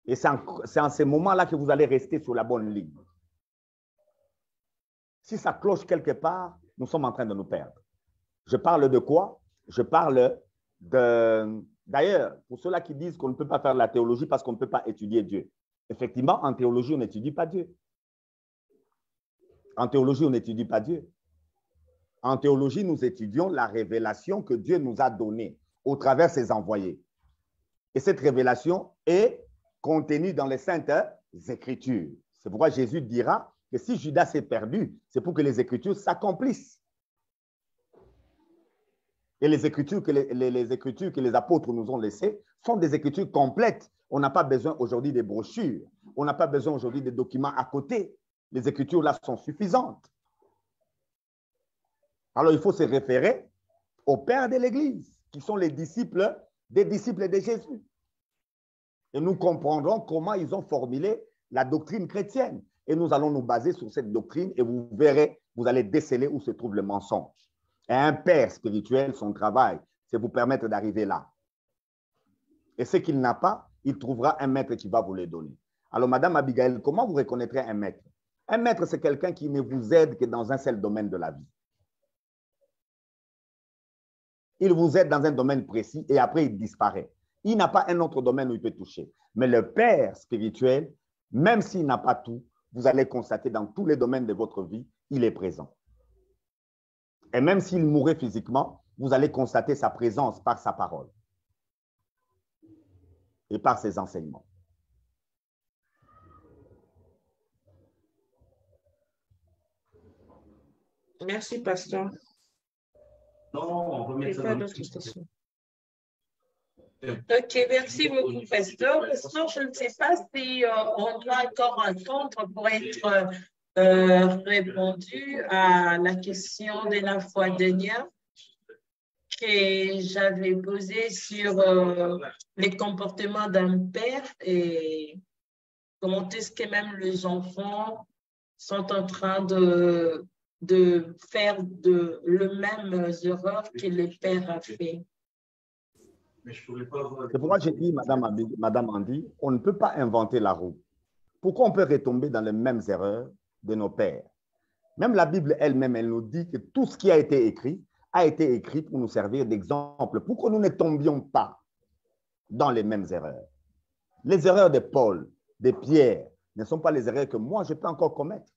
Et c'est en ces moments-là que vous allez rester sur la bonne ligne. Si ça cloche quelque part, nous sommes en train de nous perdre. Je parle de quoi? Je parle de... D'ailleurs, pour ceux-là qui disent qu'on ne peut pas faire la théologie parce qu'on ne peut pas étudier Dieu. Effectivement, en théologie, on n'étudie pas Dieu. En théologie, on n'étudie pas Dieu. En théologie, nous étudions la révélation que Dieu nous a donnée au travers de ses envoyés. Et cette révélation est contenue dans les Saintes Écritures. C'est pourquoi Jésus dira que si Judas s'est perdu, c'est pour que les Écritures s'accomplissent. Et les écritures que les apôtres nous ont laissées sont des écritures complètes. On n'a pas besoin aujourd'hui des brochures. On n'a pas besoin aujourd'hui des documents à côté. Les écritures là sont suffisantes. Alors il faut se référer aux pères de l'Église, qui sont les disciples des disciples de Jésus. Et nous comprendrons comment ils ont formulé la doctrine chrétienne. Et nous allons nous baser sur cette doctrine et vous verrez, vous allez déceler où se trouve le mensonge. Et un père spirituel, son travail, c'est vous permettre d'arriver là. Et ce qu'il n'a pas, il trouvera un maître qui va vous le donner. Alors, Madame Abigail, comment vous reconnaîtrez un maître? Un maître, c'est quelqu'un qui ne vous aide que dans un seul domaine de la vie. Il vous aide dans un domaine précis et après, il disparaît. Il n'a pas un autre domaine où il peut toucher. Mais le père spirituel, même s'il n'a pas tout, vous allez constater dans tous les domaines de votre vie, il est présent. Et même s'il mourait physiquement, vous allez constater sa présence par sa parole et par ses enseignements. Merci, pasteur. Non, on remet ça pas dans d'autres questions. Ok, merci beaucoup, pasteur. Pasteur, je ne sais pas si on doit encore attendre pour être répondu à la question de la fois dernière que j'avais posée sur les comportements d'un père et comment est-ce que même les enfants sont en train de faire le même erreur que le père a fait. C'est pourquoi j'ai dit, Madame Andy, on ne peut pas inventer la roue. Pourquoi on peut retomber dans les mêmes erreurs de nos pères? Même la Bible elle-même, elle nous dit que tout ce qui a été écrit pour nous servir d'exemple, pour que nous ne tombions pas dans les mêmes erreurs. Les erreurs de Paul, de Pierre, ne sont pas les erreurs que moi, je peux encore commettre.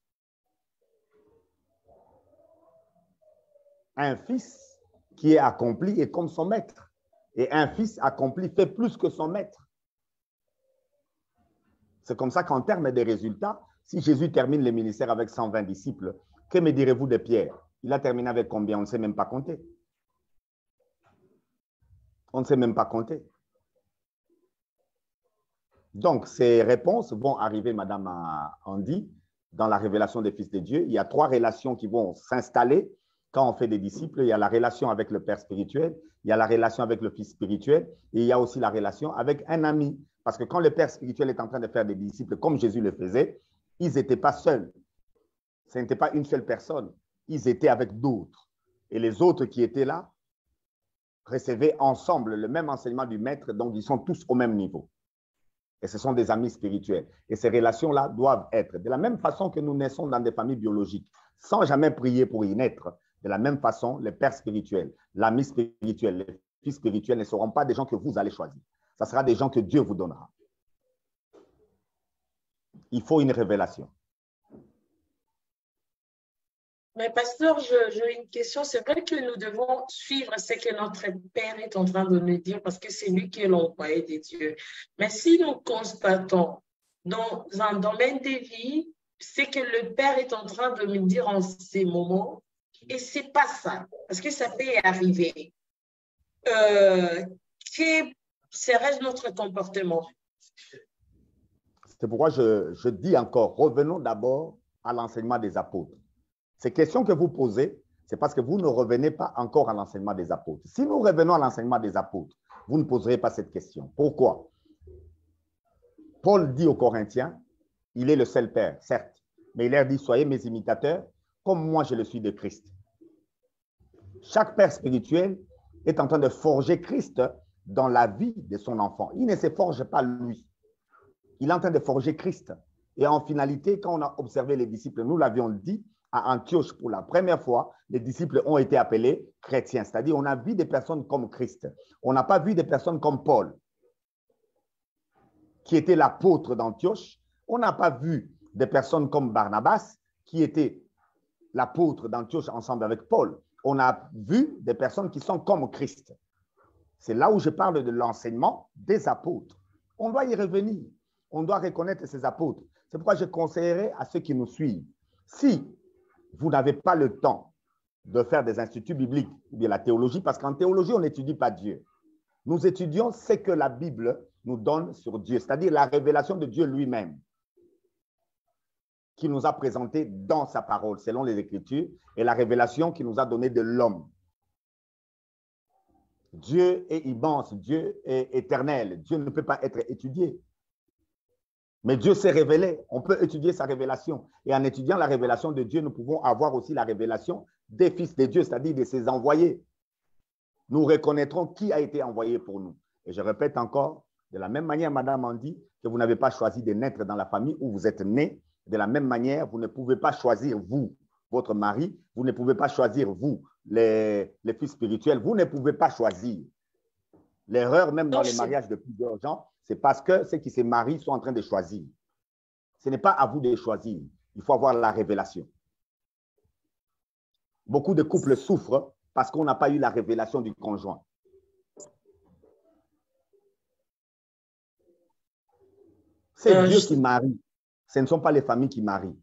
Un fils qui est accompli est comme son maître. Et un fils accompli fait plus que son maître. C'est comme ça qu'en termes de résultats, si Jésus termine le ministère avec 120 disciples, que me direz-vous de Pierre? Il a terminé avec combien? On ne sait même pas compter. On ne sait même pas compter. Donc, ces réponses vont arriver, Madame Andy, dans la révélation des fils de Dieu. Il y a 3 relations qui vont s'installer quand on fait des disciples. Il y a la relation avec le père spirituel, il y a la relation avec le fils spirituel, et il y a aussi la relation avec un ami. Parce que quand le père spirituel est en train de faire des disciples comme Jésus le faisait, ils n'étaient pas seuls. Ce n'était pas une seule personne. Ils étaient avec d'autres. Et les autres qui étaient là recevaient ensemble le même enseignement du maître, donc ils sont tous au même niveau. Et ce sont des amis spirituels. Et ces relations-là doivent être, de la même façon que nous naissons dans des familles biologiques, sans jamais prier pour y naître, de la même façon, les pères spirituels, l'ami spirituel, les fils spirituels ne seront pas des gens que vous allez choisir. Ce sera des gens que Dieu vous donnera. Il faut une révélation. Mais pasteur, j'ai une question. C'est vrai que nous devons suivre ce que notre Père est en train de nous dire parce que c'est lui qui est l'envoyé de Dieu. Mais si nous constatons dans un domaine de vie, c'est que le Père est en train de me dire en ces moments, et c'est pas ça, parce que ça peut arriver. Quel serait notre comportement? C'est pourquoi je dis encore, revenons d'abord à l'enseignement des apôtres. Ces questions que vous posez, c'est parce que vous ne revenez pas encore à l'enseignement des apôtres. Si nous revenons à l'enseignement des apôtres, vous ne poserez pas cette question. Pourquoi? Paul dit aux Corinthiens, il est le seul Père, certes, mais il leur dit, soyez mes imitateurs, comme moi je le suis de Christ. Chaque père spirituel est en train de forger Christ dans la vie de son enfant. Il ne se forge pas lui. Il est en train de forger Christ. Et en finalité, quand on a observé les disciples, nous l'avions dit, à Antioche, pour la première fois, les disciples ont été appelés chrétiens. C'est-à-dire, on a vu des personnes comme Christ. On n'a pas vu des personnes comme Paul, qui était l'apôtre d'Antioche. On n'a pas vu des personnes comme Barnabas, qui était l'apôtre d'Antioche ensemble avec Paul. On a vu des personnes qui sont comme Christ. C'est là où je parle de l'enseignement des apôtres. On doit y revenir. On doit reconnaître ces apôtres. C'est pourquoi je conseillerais à ceux qui nous suivent, si vous n'avez pas le temps de faire des instituts bibliques ou de la théologie, parce qu'en théologie, on n'étudie pas Dieu. Nous étudions ce que la Bible nous donne sur Dieu, c'est-à-dire la révélation de Dieu lui-même, qui nous a présenté dans sa parole, selon les Écritures, et la révélation qu'il nous a donnée de l'homme. Dieu est immense, Dieu est éternel, Dieu ne peut pas être étudié. Mais Dieu s'est révélé, on peut étudier sa révélation. Et en étudiant la révélation de Dieu, nous pouvons avoir aussi la révélation des fils de Dieu, c'est-à-dire de ses envoyés. Nous reconnaîtrons qui a été envoyé pour nous. Et je répète encore, de la même manière, Madame Andy, que vous n'avez pas choisi de naître dans la famille où vous êtes né, de la même manière, vous ne pouvez pas choisir vous, votre mari, vous ne pouvez pas choisir vous, les fils spirituels, vous ne pouvez pas choisir. L'erreur, même dans les mariages de plusieurs gens, c'est parce que ceux qui se marient sont en train de choisir. Ce n'est pas à vous de choisir. Il faut avoir la révélation. Beaucoup de couples souffrent parce qu'on n'a pas eu la révélation du conjoint. C'est Dieu qui marie. Ce ne sont pas les familles qui marient.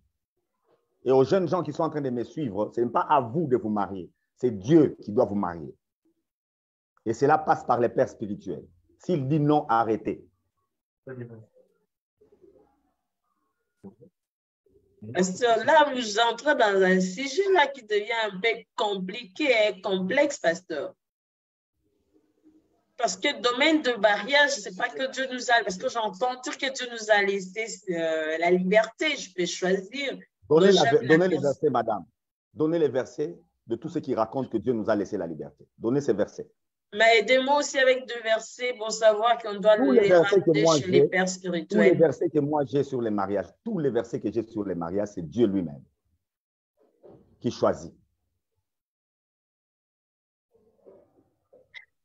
Et aux jeunes gens qui sont en train de me suivre, ce n'est pas à vous de vous marier. C'est Dieu qui doit vous marier. Et cela passe par les pères spirituels. S'il dit non, arrêtez. Pasteur, là, vous entrez dans un sujet là qui devient un peu compliqué et complexe, pasteur. Parce que le domaine de mariage, c'est pas que Dieu nous a, parce que j'entends dire que Dieu nous a laissé la liberté, je peux choisir. Donnez les versets, madame. Donnez les versets de tous ceux qui racontent que Dieu nous a laissé la liberté. Donnez ces versets. Mais aidez-moi aussi avec 2 versets pour savoir qu'on doit Tous les ramener chez les pères spirituels. Tous les versets que moi j'ai sur les mariages, tous les versets que j'ai sur les mariages, c'est Dieu lui-même qui choisit.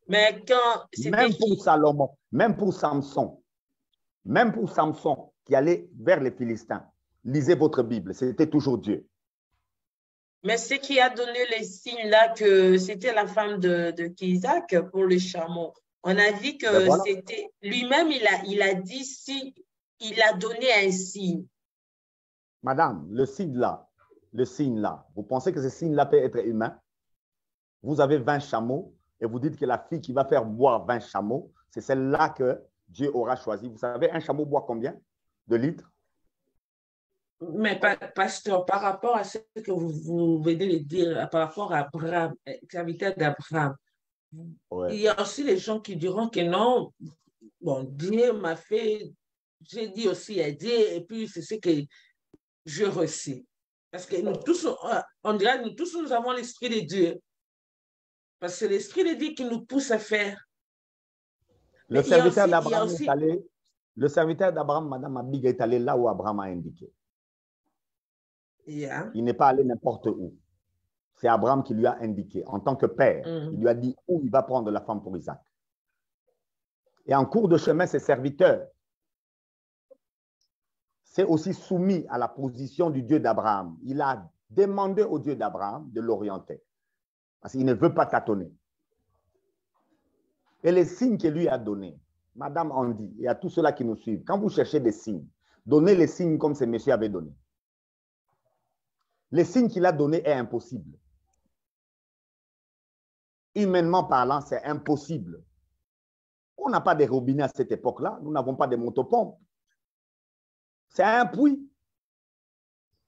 Mais quand même pour Salomon, même pour Samson qui allait vers les Philistins, lisez votre Bible, c'était toujours Dieu. Mais ce qui a donné les signes là, que c'était la femme de Isaac pour le chameau. On a vu que voilà. c'était lui-même, il a dit si il a donné un signe. Madame, le signe là, vous pensez que ce signe-là peut être humain? Vous avez 20 chameaux et vous dites que la fille qui va faire boire 20 chameaux, c'est celle-là que Dieu aura choisi. Vous savez, un chameau boit combien de litres? Mais pasteur, par rapport à ce que vous venez de dire, par rapport à Abraham, serviteur d'Abraham, ouais. Il y a aussi les gens qui diront que non, bon, Dieu m'a fait, j'ai dit aussi à Dieu, et puis c'est ce que je reçois. Parce que nous tous, on dirait, nous tous, nous avons l'Esprit de Dieu. Parce que c'est l'Esprit de Dieu qui nous pousse à faire. Le serviteur d'Abraham est allé, le serviteur d'Abraham, Madame Abig, est allé là où Abraham a indiqué. Yeah. Il n'est pas allé n'importe où. C'est Abraham qui lui a indiqué, en tant que père, il lui a dit où il va prendre la femme pour Isaac. Et en cours de chemin, ses serviteurs s'est aussi soumis à la position du Dieu d'Abraham. Il a demandé au Dieu d'Abraham de l'orienter, parce qu'il ne veut pas tâtonner. Et les signes qu'il lui a donnés, Madame Andy et à tous ceux-là qui nous suivent, quand vous cherchez des signes, donnez les signes comme ces messieurs avaient donné. Les signes qu'il a donnés est impossible. Humainement parlant, c'est impossible. On n'a pas de robinet à cette époque-là. Nous n'avons pas de motopompes. C'est un puits.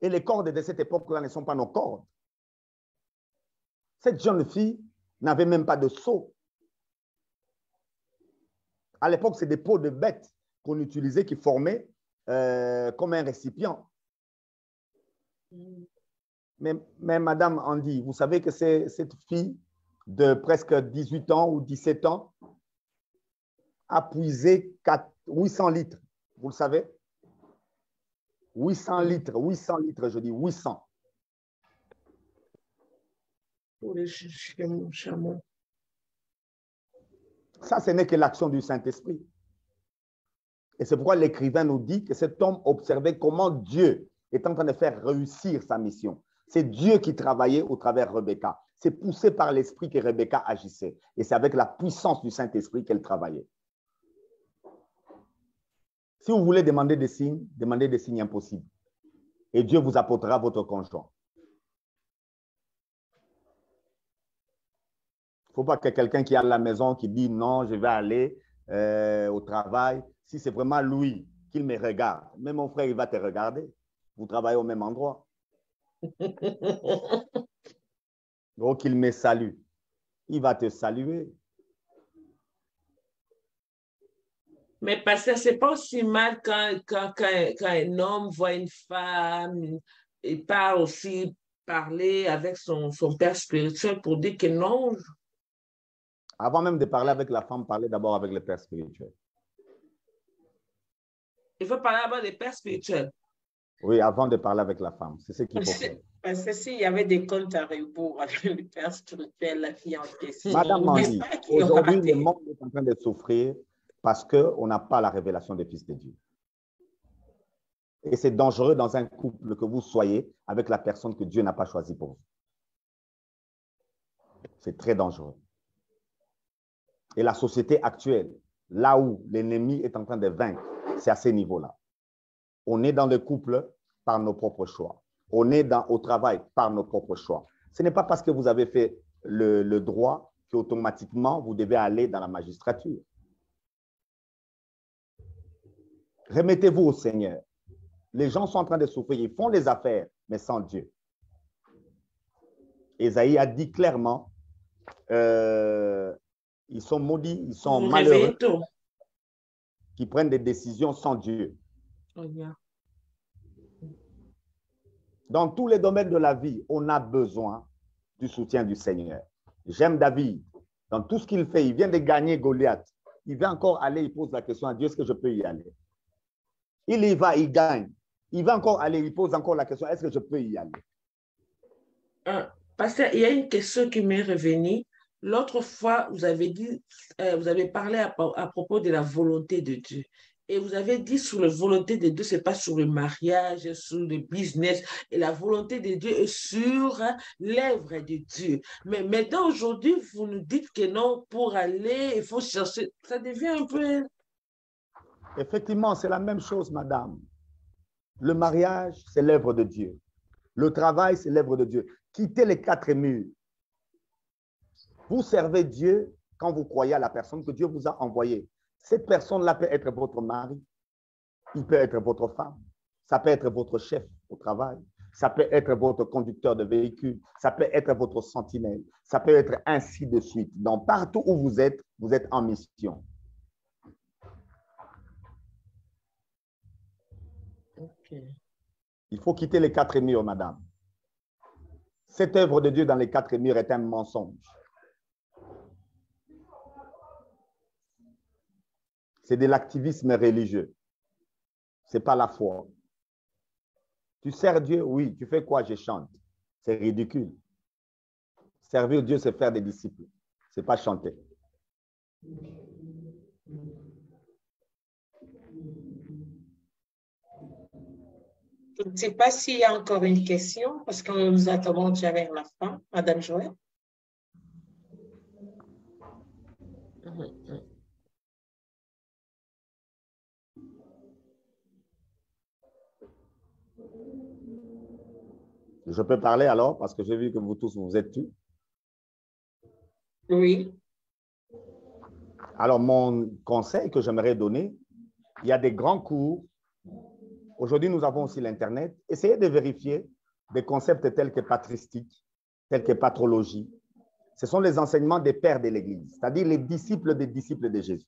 Et les cordes de cette époque-là ne sont pas nos cordes. Cette jeune fille n'avait même pas de seau. À l'époque, c'est des peaux de bêtes qu'on utilisait qui formaient comme un récipient. Mais Madame Andy, vous savez que cette fille de presque 18 ans ou 17 ans a puisé 800 litres. Vous le savez? 800 litres, je dis 800. Pour les chameaux. Ça, ce n'est que l'action du Saint-Esprit. Et c'est pourquoi l'écrivain nous dit que cet homme observait comment Dieu est en train de faire réussir sa mission. C'est Dieu qui travaillait au travers de Rebecca. C'est poussé par l'esprit que Rebecca agissait. Et c'est avec la puissance du Saint-Esprit qu'elle travaillait. Si vous voulez demander des signes impossibles. Et Dieu vous apportera votre conjoint. Il ne faut pas que quelqu'un qui est à la maison qui dit non, je vais aller au travail. Si c'est vraiment lui qu'il me regarde, même mon frère, il va te regarder. Vous travaillez au même endroit. Donc, il me salue. Il va te saluer. Mais parce que ce n'est pas aussi mal quand un homme voit une femme, il part aussi parler avec son père spirituel pour dire que non. Avant même de parler avec la femme, parlez d'abord avec le père spirituel. Il faut parler d'abord des pères spirituels. Oui, avant de parler avec la femme. C'est ce qu'il faut faire. Parce que s'il y avait des comptes à rebours avec le père spirituel, la fille en question. Madame Mandy, aujourd'hui, le monde est en train de souffrir parce qu'on n'a pas la révélation des fils de Dieu. Et c'est dangereux dans un couple que vous soyez avec la personne que Dieu n'a pas choisie pour vous. C'est très dangereux. Et la société actuelle, là où l'ennemi est en train de vaincre, c'est à ce niveau-là. On est dans le couple par nos propres choix. On est au travail par nos propres choix. Ce n'est pas parce que vous avez fait le droit qu'automatiquement, vous devez aller dans la magistrature. Remettez-vous au Seigneur. Les gens sont en train de souffrir. Ils font les affaires, mais sans Dieu. Ésaïe a dit clairement, ils sont maudits, ils sont malheureux, qui prennent des décisions sans Dieu. Oh, yeah. Dans tous les domaines de la vie, on a besoin du soutien du Seigneur. J'aime David. Dans tout ce qu'il fait, il vient de gagner Goliath. Il va encore aller, il pose la question à Dieu, est-ce que je peux y aller? Il y va, il gagne. Il va encore aller, il pose encore la question, est-ce que je peux y aller? Pasteur, il y a une question qui m'est revenue. L'autre fois, vous avez dit, vous avez parlé à propos de la volonté de Dieu. Et vous avez dit sur la volonté de Dieu, ce n'est pas sur le mariage, sur le business. Et la volonté de Dieu est sur l'œuvre de Dieu. Mais maintenant, aujourd'hui, vous nous dites que non, pour aller, il faut chercher. Ça devient un peu... Effectivement, c'est la même chose, madame. Le mariage, c'est l'œuvre de Dieu. Le travail, c'est l'œuvre de Dieu. Quittez les quatre murs. Vous servez Dieu quand vous croyez à la personne que Dieu vous a envoyée. Cette personne-là peut être votre mari, il peut être votre femme, ça peut être votre chef au travail, ça peut être votre conducteur de véhicule, ça peut être votre sentinelle, ça peut être ainsi de suite. Donc, partout où vous êtes en mission. Okay. Il faut quitter les quatre murs, madame. Cette œuvre de Dieu dans les quatre murs est un mensonge. C'est de l'activisme religieux. Ce n'est pas la foi. Tu sers Dieu? Oui. Tu fais quoi? Je chante. C'est ridicule. Servir Dieu, c'est faire des disciples. Ce n'est pas chanter. Je ne sais pas s'il y a encore une question, parce que nous attendons déjà vers la fin. Madame Joël. Je peux parler alors, parce que j'ai vu que vous tous, vous êtes tous. Oui. Alors, mon conseil que j'aimerais donner, il y a des grands cours. Aujourd'hui, nous avons aussi l'Internet. Essayez de vérifier des concepts tels que patristique, tels que patrologie. Ce sont les enseignements des pères de l'Église, c'est-à-dire les disciples des disciples de Jésus.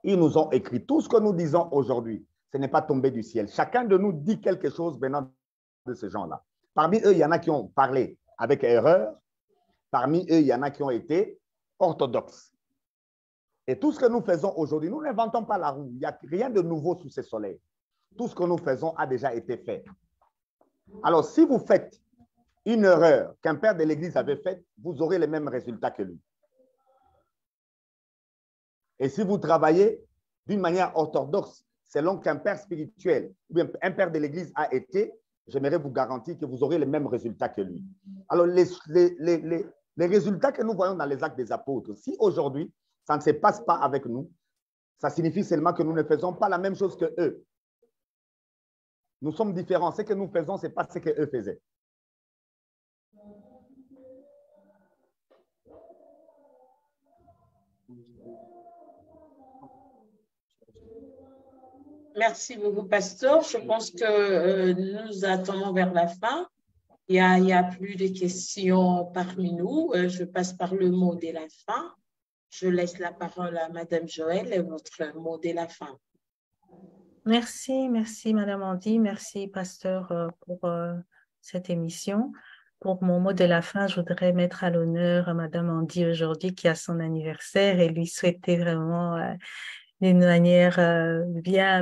Ils nous ont écrit tout ce que nous disons aujourd'hui. Ce n'est pas tombé du ciel. Chacun de nous dit quelque chose venant de ces gens-là. Parmi eux, il y en a qui ont parlé avec erreur. Parmi eux, il y en a qui ont été orthodoxes. Et tout ce que nous faisons aujourd'hui, nous n'inventons pas la roue. Il n'y a rien de nouveau sous ce soleil. Tout ce que nous faisons a déjà été fait. Alors, si vous faites une erreur qu'un père de l'Église avait faite, vous aurez les mêmes résultats que lui. Et si vous travaillez d'une manière orthodoxe, selon qu'un père spirituel ou bien un père de l'Église a été, j'aimerais vous garantir que vous aurez les mêmes résultats que lui. Alors, les résultats que nous voyons dans les actes des apôtres, si aujourd'hui, ça ne se passe pas avec nous, ça signifie seulement que nous ne faisons pas la même chose que eux. Nous sommes différents. Ce que nous faisons, ce n'est pas ce qu'eux faisaient. Merci beaucoup, pasteur. Je pense que nous attendons vers la fin. Il y a plus de questions parmi nous. Je passe par le mot de la fin. Je laisse la parole à Madame Joël et votre mot de la fin. Merci Madame Andy, merci pasteur pour cette émission. Pour mon mot de la fin, je voudrais mettre à l'honneur Madame Andy aujourd'hui qui a son anniversaire et lui souhaiter vraiment d'une manière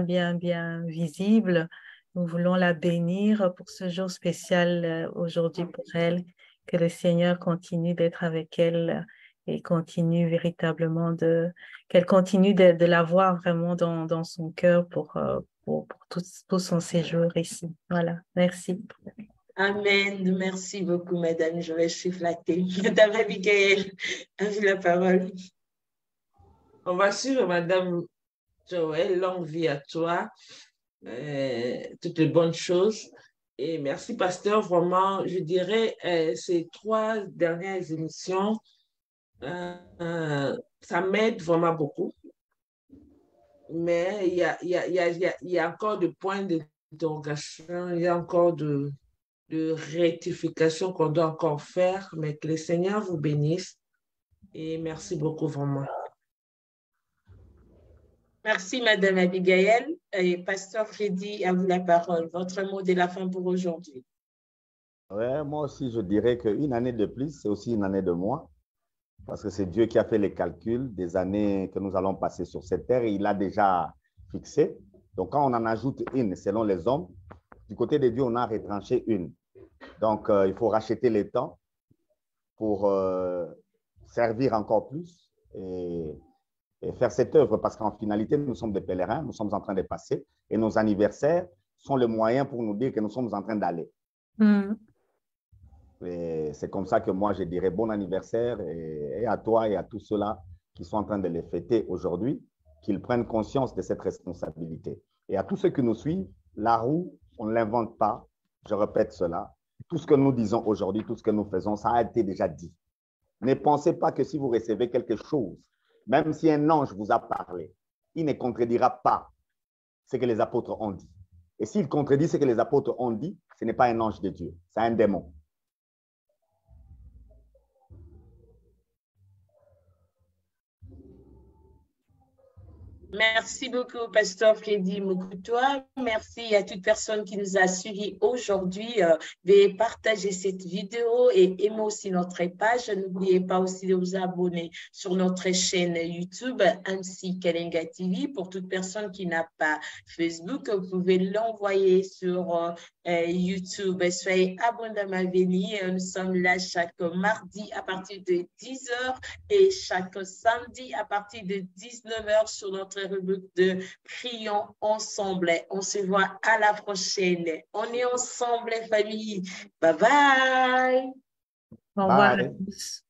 bien visible. Nous voulons la bénir pour ce jour spécial aujourd'hui pour elle, que le Seigneur continue d'être avec elle et continue véritablement qu'elle continue de l'avoir vraiment dans son cœur pour tout son séjour ici. Voilà, merci. Amen. Merci beaucoup, Madame Joël. Je suis flattée. Madame Abigail, à vous la parole. On va suivre Madame Joël, longue vie à toi, toutes les bonnes choses. Et merci, pasteur. Vraiment, je dirais, ces 3 dernières émissions, ça m'aide vraiment beaucoup. Mais il y a encore de points d'interrogation, il y a encore de rectification qu'on doit encore faire, mais que le Seigneur vous bénisse. Et merci beaucoup, vraiment. Merci, Madame Abigail. Et Pasteur Freddy, à vous la parole. Votre mot de la fin pour aujourd'hui. Ouais, moi aussi, je dirais qu'une année de plus, c'est aussi une année de moins, parce que c'est Dieu qui a fait les calculs des années que nous allons passer sur cette terre et il l'a déjà fixé. Donc, quand on en ajoute une, selon les hommes, du côté de Dieu, on a retranché une. Donc, il faut racheter les temps pour servir encore plus et faire cette œuvre, parce qu'en finalité, nous sommes des pèlerins, nous sommes en train de passer et nos anniversaires sont le moyen pour nous dire que nous sommes en train d'aller. Et c'est comme ça que moi, je dirais bon anniversaire et à toi et à tous ceux-là qui sont en train de les fêter aujourd'hui, qu'ils prennent conscience de cette responsabilité. Et à tous ceux qui nous suivent, la roue, on ne l'invente pas. Je répète cela. Tout ce que nous disons aujourd'hui, tout ce que nous faisons, ça a été déjà dit. Ne pensez pas que si vous recevez quelque chose, même si un ange vous a parlé, il ne contredira pas ce que les apôtres ont dit. Et s'il contredit ce que les apôtres ont dit, ce n'est pas un ange de Dieu, c'est un démon. Merci beaucoup, Pasteur Freddy Mukutoa. Merci à toute personne qui nous a suivis aujourd'hui. Veuillez partager cette vidéo et aimer aussi notre page. N'oubliez pas aussi de vous abonner sur notre chaîne YouTube, MC Kalenga TV. Pour toute personne qui n'a pas Facebook, vous pouvez l'envoyer sur YouTube. Soyez abondamment bénis. Nous sommes là chaque mardi à partir de 10h et chaque samedi à partir de 19h sur notre rubrique de Prions ensemble. On se voit à la prochaine. On est ensemble, famille. Bye bye. Au revoir à tous.